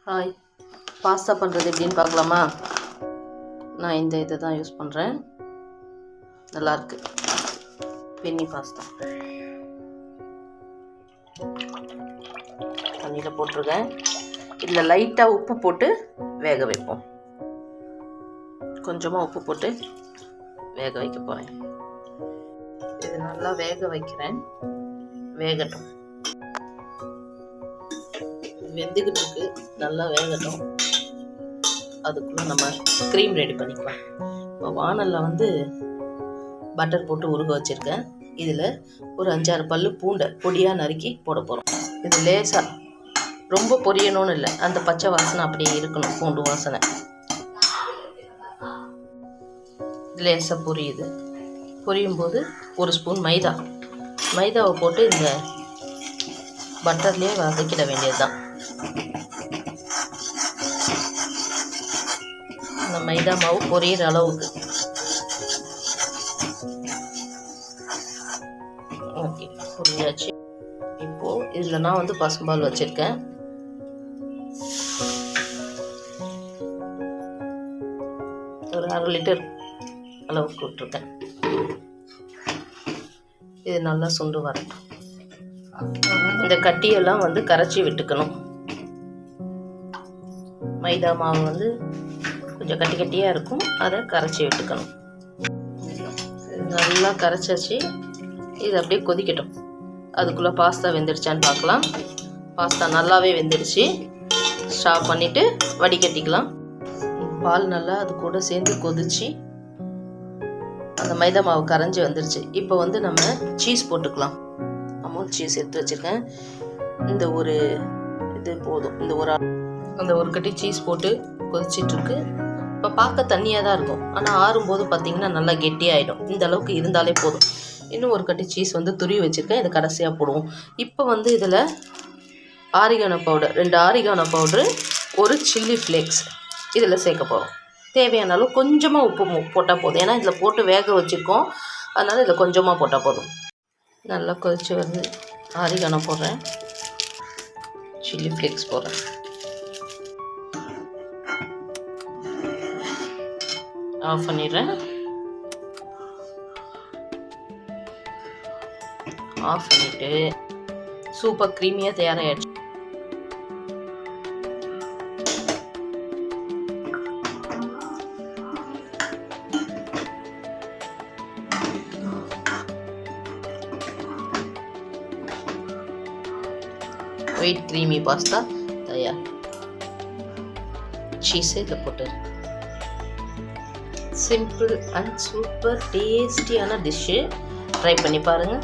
Hi, pasta பண்ணுறது எப்படின்னு பார்க்கலாமா? நான் இந்த இதை தான் யூஸ் பண்ணுறேன். நல்லாயிருக்கு. பென்னி பாஸ்தா தண்ணியில் போட்டிருக்கேன். இதில் லைட்டாக உப்பு போட்டு வேக வைப்போம். கொஞ்சமாக உப்பு போட்டு வேக வைக்க போகிறேன். இது நல்லா வேக வைக்கிறேன். வேகட்டும். வெந்துக்கிட்டு இருக்கு, நல்லா வேகட்டும். அதுக்குள்ளே நம்ம க்ரீம் ரெடி பண்ணிக்கலாம். இப்போ வானலில் பட்டர் போட்டு உருக வச்சுருக்கேன். இதில் ஒரு 5-6 பல்லு பூண்டை பொடியாக நறுக்கி போட போகிறோம். இது லேசாக, ரொம்ப பொரியணும்னு இல்லை, அந்த பச்சை வாசனை அப்படியே இருக்கணும். பூண்டு வாசனை லேசாக பொரியுது. பொரியும் போது 1 ஸ்பூன் மைதாவை போட்டு இந்த பட்டர்லேயே வதக்கிட வேண்டியது தான். இந்த மைதா மாவு பொரியிற அளவுக்கு. ஓகே, பொரியாச்சு. இப்போது இதில் நான் பசும்பால் வச்சுருக்கேன். ஒரு 1/2 லிட்டர் அளவுக்கு விட்டுருக்கேன். இது நல்லா சுண்டு வரட்டும். இந்த கட்டியெல்லாம் கரைச்சி விட்டுக்கணும். மைதா மாவு கொஞ்சம் கட்டி கட்டியாக இருக்கும், அதை கரைச்சி விட்டுக்கணும். நல்லா கரைச்சாச்சு. இது அப்படியே கொதிக்கட்டும். அதுக்குள்ளே பாஸ்தா வெந்துடுச்சான்னு பார்க்கலாம். பாஸ்தா நல்லாவே வெந்துடுச்சு. ஸ்டாப் பண்ணிவிட்டு வடிகட்டிக்கலாம். பால் நல்லா அது கூட சேர்ந்து கொதிச்சு அந்த மைதா மாவு கரைஞ்சி வந்துடுச்சு. இப்போ நம்ம சீஸ் போட்டுக்கலாம். அமுல் சீஸ் எடுத்து வச்சுருக்கேன். இந்த ஒரு இது போதும். அந்த ஒரு கட்டி சீஸ் போட்டு கொதிச்சிட்ருக்கு. இப்போ பார்க்க தண்ணியாக தான் இருக்கும், ஆனால் ஆறும்போது பார்த்திங்கன்னா நல்லா கெட்டியாகிடும். இந்த அளவுக்கு இருந்தாலே போதும். இன்னும் ஒரு கட்டி சீஸ் துருவி வச்சுருக்கேன். இதை கடைசியாக போடுவோம். இப்போ இதில் oregano powder, 2 oregano powder, 1 chilli flakes இதில் சேர்க்க போகிறோம். தேவையான அளவு கொஞ்சமாக உப்பு போட்டால் போதும். ஏன்னா இதில் போட்டு வேக வச்சுருக்கோம், அதனால் இதில் கொஞ்சமாக போட்டால் போதும். நல்லா கொதிச்சு வருது. ஆரிகானோ போடுறேன், சில்லி ஃப்ளேக்ஸ் போடுறேன். ஆஃப் பண்ணிடுறேன். ஆஃப் பண்ணிவிட்டு சூப்பர் க்ரீமியாக தயாராகிடுச்சு. ஒயிட் க்ரீமி பாஸ்தா தயார். சீஸை இதில் போட்டு சிம்பிள் அண்ட் சூப்பர் டேஸ்டியான டிஷ்ஷு ட்ரை பண்ணி பாருங்கள்.